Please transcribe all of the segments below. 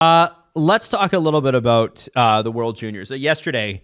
Let's talk a little bit about the World Juniors. Yesterday,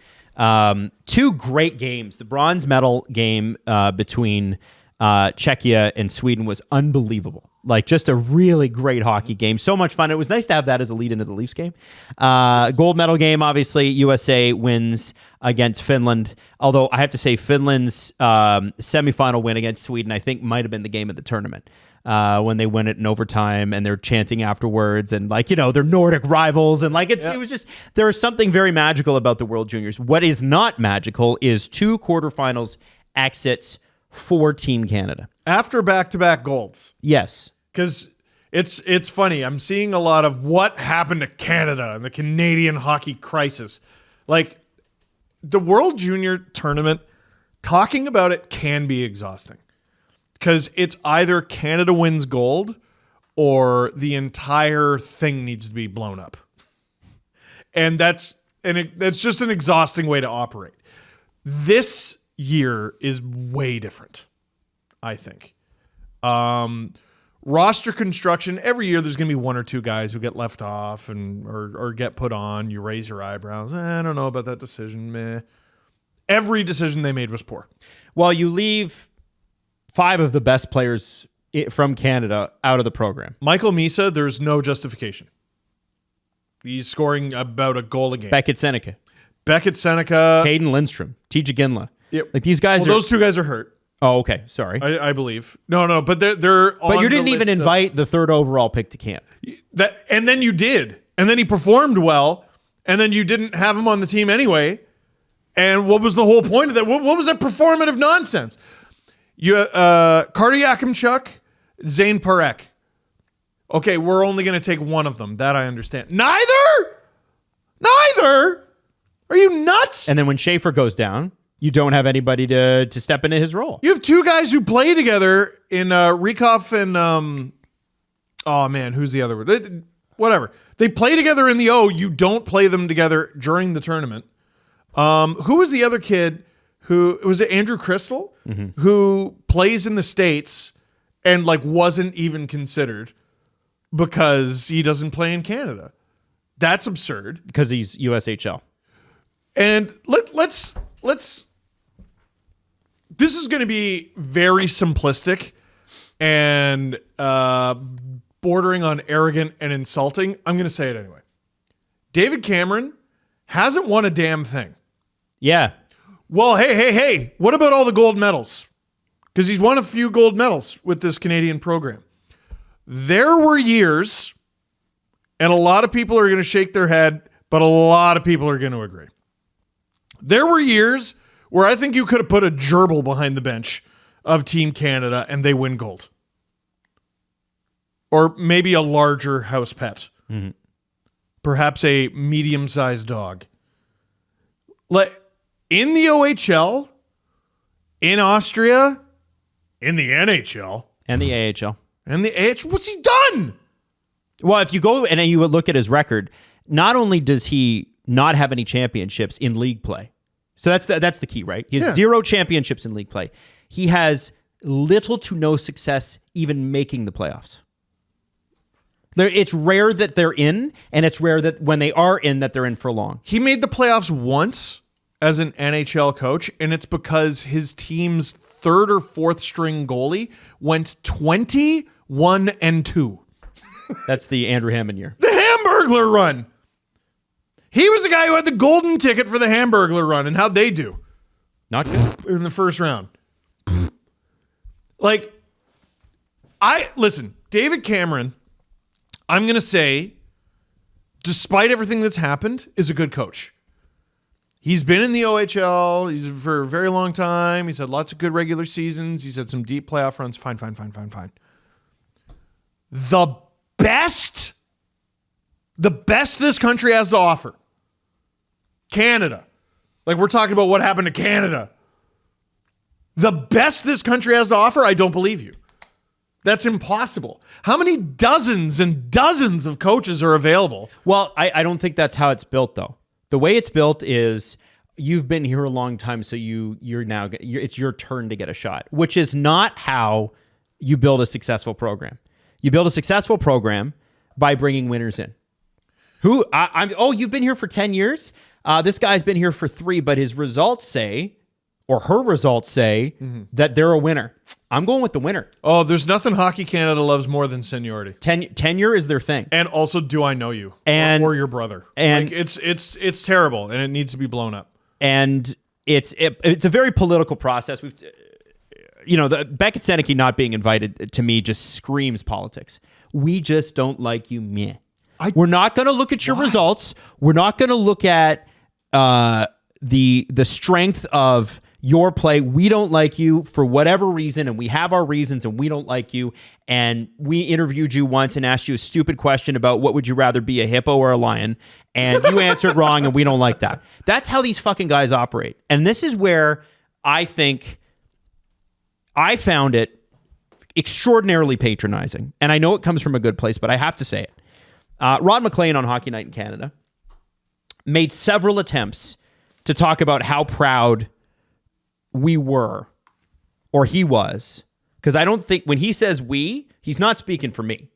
two great games. The bronze medal game between Czechia and Sweden was unbelievable. Like, just a really great hockey game. So much fun. It was nice to have that as a lead into the Leafs game. Gold medal game, obviously, USA wins against Finland. Although I have to say Finland's semifinal win against Sweden, I think, might have been the game of the tournament. When they win it in overtime and they're chanting afterwards and, like, you know, they're Nordic rivals. And, like, it was just, there is something very magical about the World Juniors. What is not magical is two quarterfinals exits for Team Canada. After back-to-back golds. Yes. Because it's funny. I'm seeing a lot of what happened to Canada and the Canadian hockey crisis. Like, the World Junior Tournament, talking about it can be exhausting. Because it's either Canada wins gold or the entire thing needs to be blown up. And that's just an exhausting way to operate. This year is way different, I think. Roster construction, every year there's going to be one or two guys who get left off or get put on. You raise your eyebrows. I don't know about that decision. Meh. Every decision they made was poor. Well, you leave 5 of the best players from Canada out of the program. Michael Misa, there's no justification. He's scoring about a goal a game. Beckett Seneca. Hayden Lindstrom. TJ Ginla. Yep. Like, these guys those two guys are hurt. Oh, okay. Sorry. I believe. No, but they're on. But you didn't even invite the 3rd overall pick to camp. And then you did. And then he performed well. And then you didn't have him on the team anyway. And what was the whole point of that? What was that performative nonsense? You Carter Yakimchuk, Zane Parek. Okay, we're only going to take one of them. That I understand. Neither? Are you nuts? And then when Schaefer goes down, you don't have anybody to step into his role. You have two guys who play together in Rikoff and oh man, who's the other one? Whatever. They play together in the O. You don't play them together during the tournament. Who was the other kid who was it? Andrew Crystal, who plays in the States and, like, wasn't even considered because he doesn't play in Canada. That's absurd. Because he's USHL. And let's. This is going to be very simplistic and bordering on arrogant and insulting. I'm going to say it anyway. David Cameron hasn't won a damn thing. Yeah. Well, hey. What about all the gold medals? Because he's won a few gold medals with this Canadian program. There were years, and a lot of people are going to shake their head, but a lot of people are going to agree. There were years where I think you could have put a gerbil behind the bench of Team Canada and they win gold. Or maybe a larger house pet. Mm-hmm. Perhaps a medium-sized dog. Like, in the OHL, in Austria, in the NHL. And the AHL. And the AHL. What's he done? Well, if you go and you would look at his record, not only does he not have any championships in league play. So that's the key, right? He has 0 championships in league play. He has little to no success even making the playoffs. It's rare that they're in, and it's rare that when they are in, that they're in for long. He made the playoffs once as an NHL coach, and it's because his team's 3rd or 4th string goalie went 21-2. That's the Andrew Hammond year. The Hamburglar run. He was the guy who had the golden ticket for the Hamburglar run, and how'd they do? Not good. In the first round. Like, listen, David Cameron, I'm going to say, despite everything that's happened, is a good coach. He's been in the OHL he's for a very long time. He's had lots of good regular seasons. He's had some deep playoff runs. Fine. The best this country has to offer. Canada. Like, we're talking about what happened to Canada. The best this country has to offer, I don't believe you. That's impossible. How many dozens and dozens of coaches are available? Well, I don't think that's how it's built, though. The way it's built is you've been here a long time, so it's your turn to get a shot, which is not how you build a successful program. You build a successful program by bringing winners in. You've been here for 10 years? This guy's been here for 3, but his results say, or her results say, that they're a winner. I'm going with the winner. Oh, there's nothing Hockey Canada loves more than seniority. Tenure is their thing. And also, do I know you? Or your brother? And it's terrible, and it needs to be blown up. And it's a very political process. The Beckett Seneke not being invited to me just screams politics. We just don't like you, meh. We're not going to look at your results. We're not going to look at the strength of your play. We don't like you for whatever reason, and we have our reasons, and we don't like you. And we interviewed you once and asked you a stupid question about what would you rather be, a hippo or a lion, and you answered wrong, and we don't like that. That's how these fucking guys operate. And this is where I think I found it extraordinarily patronizing. And I know it comes from a good place, but I have to say it. Rod McLean on Hockey Night in Canada made several attempts to talk about how proud we were, or he was, because I don't think when he says we, he's not speaking for me.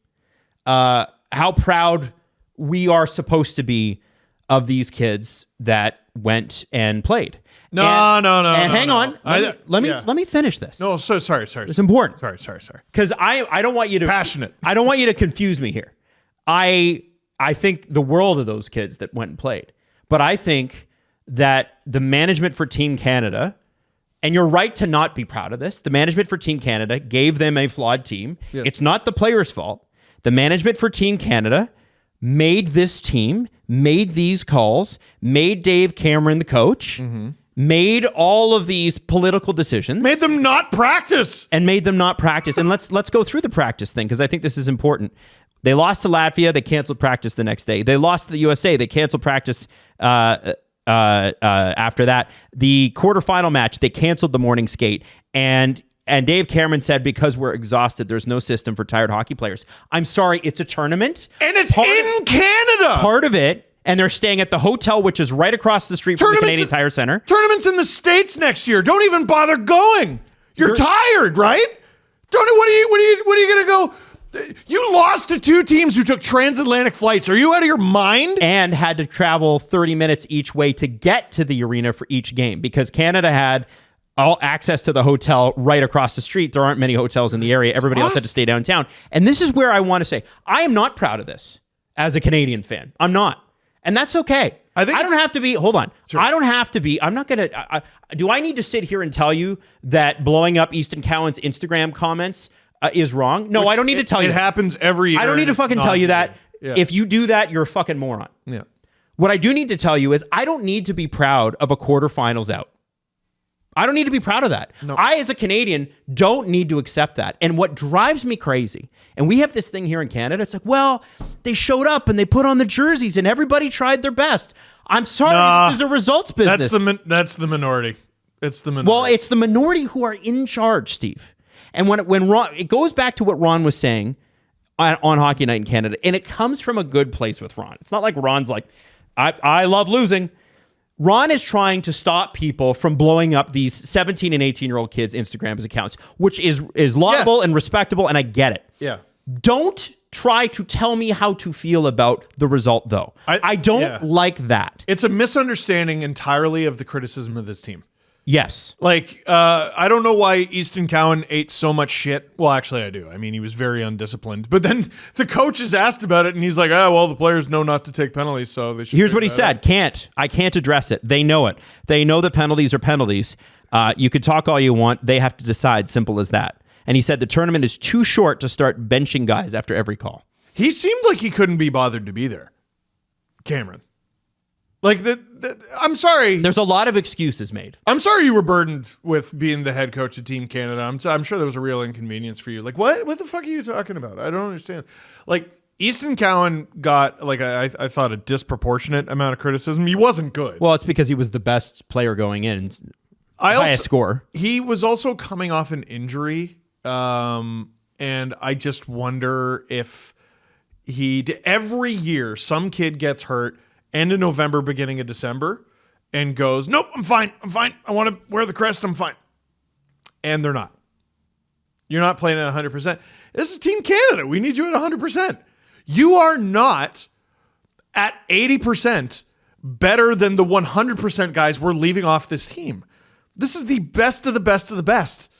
How proud we are supposed to be of these kids that went and played. No. Hang on. Let me finish this. No, sorry. It's important. Sorry. Because I don't want you to passionate. I don't want you to confuse me here. I think the world of those kids that went and played, but I think that the management for Team Canada, and you're right to not be proud of this, the management for Team Canada gave them a flawed team. Yes. It's not the players' fault. The management for Team Canada made this team, made these calls, made Dave Cameron the coach, made all of these political decisions. Made them not practice. And let's go through the practice thing, because I think this is important. They lost to Latvia. They canceled practice the next day. They lost to the USA. They canceled practice after that. The quarterfinal match, they canceled the morning skate. And Dave Cameron said, because we're exhausted, there's no system for tired hockey players. I'm sorry, it's a tournament. And it's in Canada. Part of it, and they're staying at the hotel, which is right across the street from the Canadian Tire Center. Tournaments in the States next year. Don't even bother going. You're tired, right? What are you going to go? You lost to 2 teams who took transatlantic flights. Are you out of your mind? And had to travel 30 minutes each way to get to the arena for each game, because Canada had all access to the hotel right across the street. There aren't many hotels in the area. Everybody else had to stay downtown. And this is where I want to say, I am not proud of this as a Canadian fan. I'm not. And that's okay. I don't have to be. Hold on. Sure. I don't have to be. I'm not going to. Do I need to sit here and tell you that blowing up Easton Cowan's Instagram comments is wrong? No, I don't need to tell you. It happens every year. I don't need to fucking tell you that. Yeah. If you do that, you're a fucking moron. Yeah. What I do need to tell you is I don't need to be proud of a quarterfinals out. I don't need to be proud of that. No. I, as a Canadian, don't need to accept that. And what drives me crazy, and we have this thing here in Canada, it's like, well, they showed up and they put on the jerseys and everybody tried their best. I'm sorry, this is a results business. That's the minority. It's the minority. Well, it's the minority who are in charge, Steve. And when Ron, it goes back to what Ron was saying on Hockey Night in Canada, and it comes from a good place with Ron. It's not like Ron's like, I love losing. Ron is trying to stop people from blowing up these 17 and 18-year-old kids' Instagram accounts, which is laudable and respectable, and I get it. Yeah. Don't try to tell me how to feel about the result, though. I don't like that. It's a misunderstanding entirely of the criticism of this team. Yes. Like, I don't know why Easton Cowan ate so much shit. Well, actually, I do. I mean, he was very undisciplined. But then the coach is asked about it, and he's like, well, the players know not to take penalties, so they should. Here's what he said. I can't address it. They know it. They know that penalties are penalties. You could talk all you want. They have to decide. Simple as that. And he said the tournament is too short to start benching guys after every call. He seemed like he couldn't be bothered to be there, Cameron. Like, I'm sorry. There's a lot of excuses made. I'm sorry you were burdened with being the head coach of Team Canada. I'm sure there was a real inconvenience for you. Like, what the fuck are you talking about? I don't understand. Like, Easton Cowan got, like, I thought a disproportionate amount of criticism. He wasn't good. Well, it's because he was the best player going in. Highest score. He was also coming off an injury. And I just wonder if every year some kid gets hurt, end of November, beginning of December, and goes, nope, I'm fine. I want to wear the crest. I'm fine. And they're not. You're not playing at 100%. This is Team Canada. We need you at 100%. You are not at 80% better than the 100% guys we're leaving off this team. This is the best of the best of the best.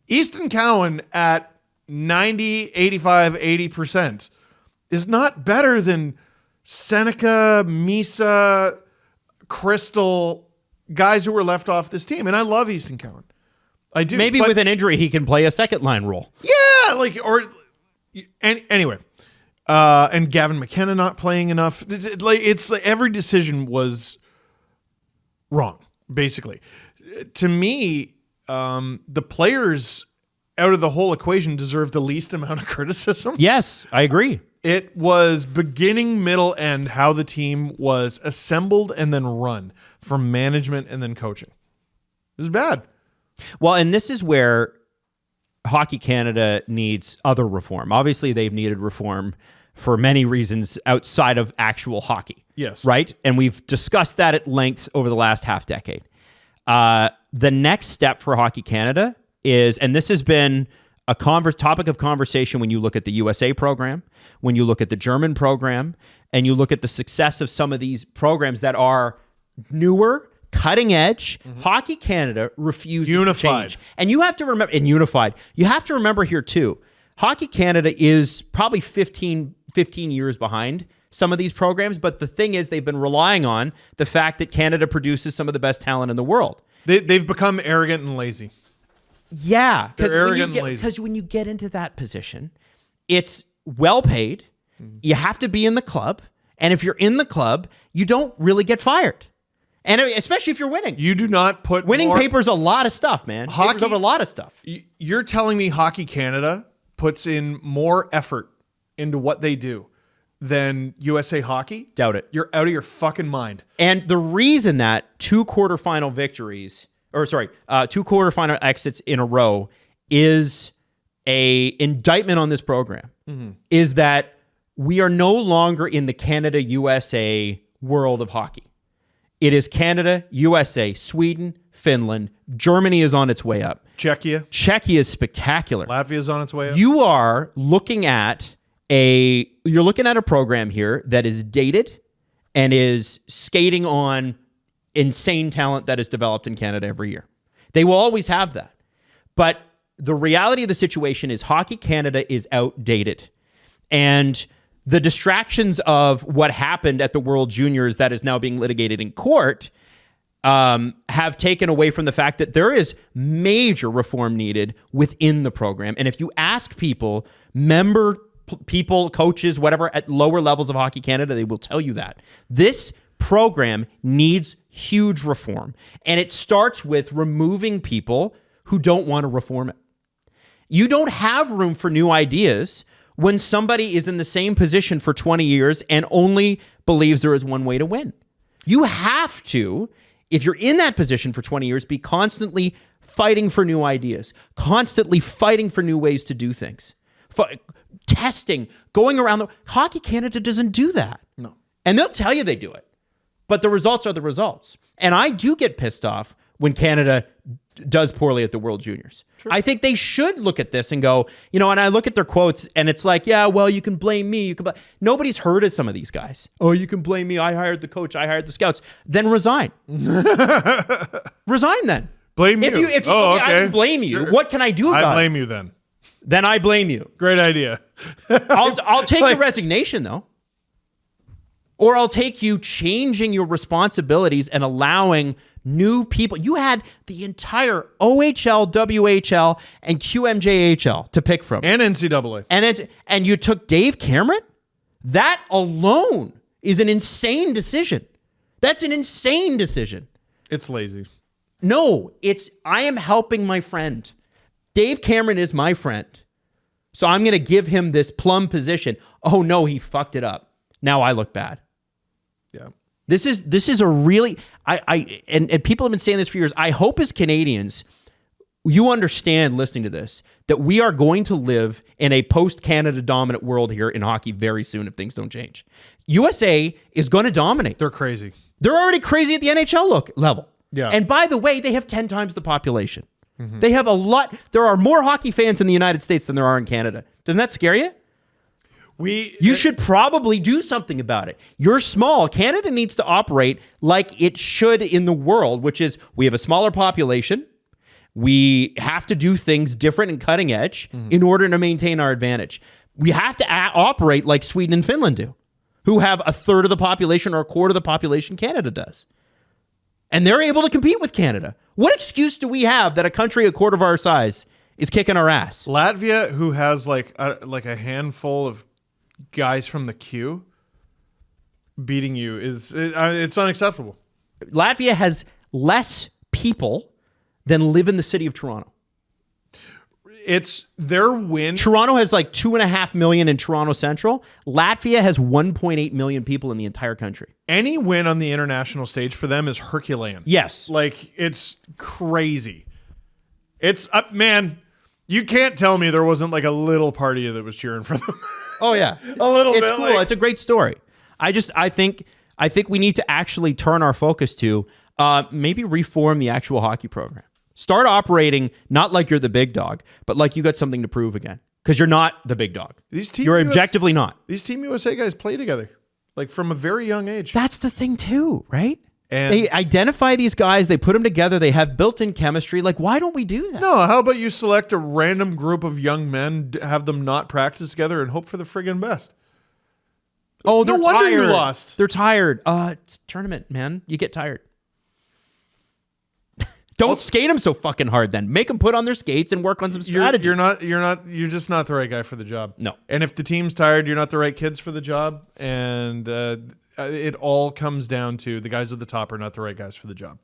Easton Cowan at 90, 85, 80% is not better than Seneca, Misa, Crystal, guys who were left off this team. And I love Easton Cowan. I do. Maybe with an injury, he can play a second line role. Yeah, anyway. And Gavin McKenna not playing enough. It's like every decision was wrong, basically. To me, the players out of the whole equation deserve the least amount of criticism. Yes, I agree. It was beginning, middle, end, how the team was assembled and then run from management and then coaching. It was bad. Well, and this is where Hockey Canada needs other reform. Obviously, they've needed reform for many reasons outside of actual hockey. Yes. Right? And we've discussed that at length over the last half decade. The next step for Hockey Canada is, and this has been a topic of conversation when you look at the USA program, when you look at the German program, and you look at the success of some of these programs that are newer, cutting edge. Hockey Canada refuses to change. And you have to remember, and unified, you have to remember here too, Hockey Canada is probably 15 years behind some of these programs, but the thing is they've been relying on the fact that Canada produces some of the best talent in the world. They've become arrogant and lazy. Yeah, because when you get into that position, it's well paid. You have to be in the club, and if you're in the club, you don't really get fired. And especially if you're winning. You do not put winning papers a lot of stuff, man. Papers over a lot of stuff. You're telling me Hockey Canada puts in more effort into what they do than USA Hockey? Doubt it. You're out of your fucking mind. And the reason that two quarterfinal exits in a row is a indictment on this program is that we are no longer in the Canada-USA world of hockey. It is Canada, USA, Sweden, Finland. Germany is on its way up. Czechia is spectacular. Latvia is on its way up. You are looking at a program here that is dated and is skating on insane talent that is developed in Canada every year. They will always have that. But the reality of the situation is Hockey Canada is outdated. And the distractions of what happened at the World Juniors that is now being litigated in court have taken away from the fact that there is major reform needed within the program. And if you ask people, people, coaches, whatever, at lower levels of Hockey Canada, they will tell you that. This program needs huge reform. And it starts with removing people who don't want to reform it. You don't have room for new ideas when somebody is in the same position for 20 years and only believes there is one way to win. You have to, if you're in that position for 20 years, be constantly fighting for new ideas, constantly fighting for new ways to do things, testing, going around. Hockey Canada doesn't do that. No. And they'll tell you they do it. But the results are the results. And I do get pissed off when Canada does poorly at the World Juniors. Sure. I think they should look at this and go, and I look at their quotes and it's like, yeah, well, you can blame me. Nobody's heard of some of these guys. Oh, you can blame me. I hired the coach. I hired the scouts. Then resign. Resign then. Blame you. If you okay. I can blame you. Sure. What can I do about it? I blame you then. Then I blame you. Great idea. I'll take the resignation though. Or I'll take you changing your responsibilities and allowing new people. You had the entire OHL, WHL, and QMJHL to pick from. And NCAA. And you took Dave Cameron? That alone is an insane decision. That's an insane decision. It's lazy. No, I am helping my friend. Dave Cameron is my friend. So I'm going to give him this plum position. Oh no, he fucked it up. Now I look bad. Yeah. This is a really and people have been saying this for years. I hope as Canadians, you understand listening to this that we are going to live in a post-Canada dominant world here in hockey very soon if things don't change. USA is going to dominate. They're crazy. They're already crazy at the NHL level. Yeah. And by the way, they have 10 times the population. Mm-hmm. They have a lot. There are more hockey fans in the United States than there are in Canada. Doesn't that scare you? You should probably do something about it. You're small. Canada needs to operate like it should in the world, which is we have a smaller population. We have to do things different and cutting edge in order to maintain our advantage. We have to operate like Sweden and Finland do, who have a third of the population or a quarter of the population Canada does. And they're able to compete with Canada. What excuse do we have that a country a quarter of our size is kicking our ass? Latvia, who has like a handful of guys from the queue beating you, it's unacceptable. Latvia has less people than live in the city of Toronto. It's their win. Toronto has like 2.5 million in Toronto Central. Latvia has 1.8 million people in the entire country. Any win on the international stage for them is Herculean. Yes. Like, it's crazy. It's man, you can't tell me there wasn't like a little party that was cheering for them. Oh yeah. A little it's bit. Cool. Like, it's a great story. I think we need to actually turn our focus to maybe reform the actual hockey program. Start operating not like you're the big dog, but like you got something to prove again. Because you're not the big dog. You're objectively not. These Team USA guys play together, like from a very young age. That's the thing too, right? And they identify these guys, they put them together, they have built-in chemistry. Like, why don't we do that? No, how about you select a random group of young men, have them not practice together, and hope for the friggin' best? Oh, they're no wonder tired. You lost. They're tired. It's a tournament, man. You get tired. Don't skate them so fucking hard then. Make them put on their skates and work on some strategy. You're just not the right guy for the job. No. And if the team's tired, you're not the right kids for the job. And it all comes down to the guys at the top are not the right guys for the job.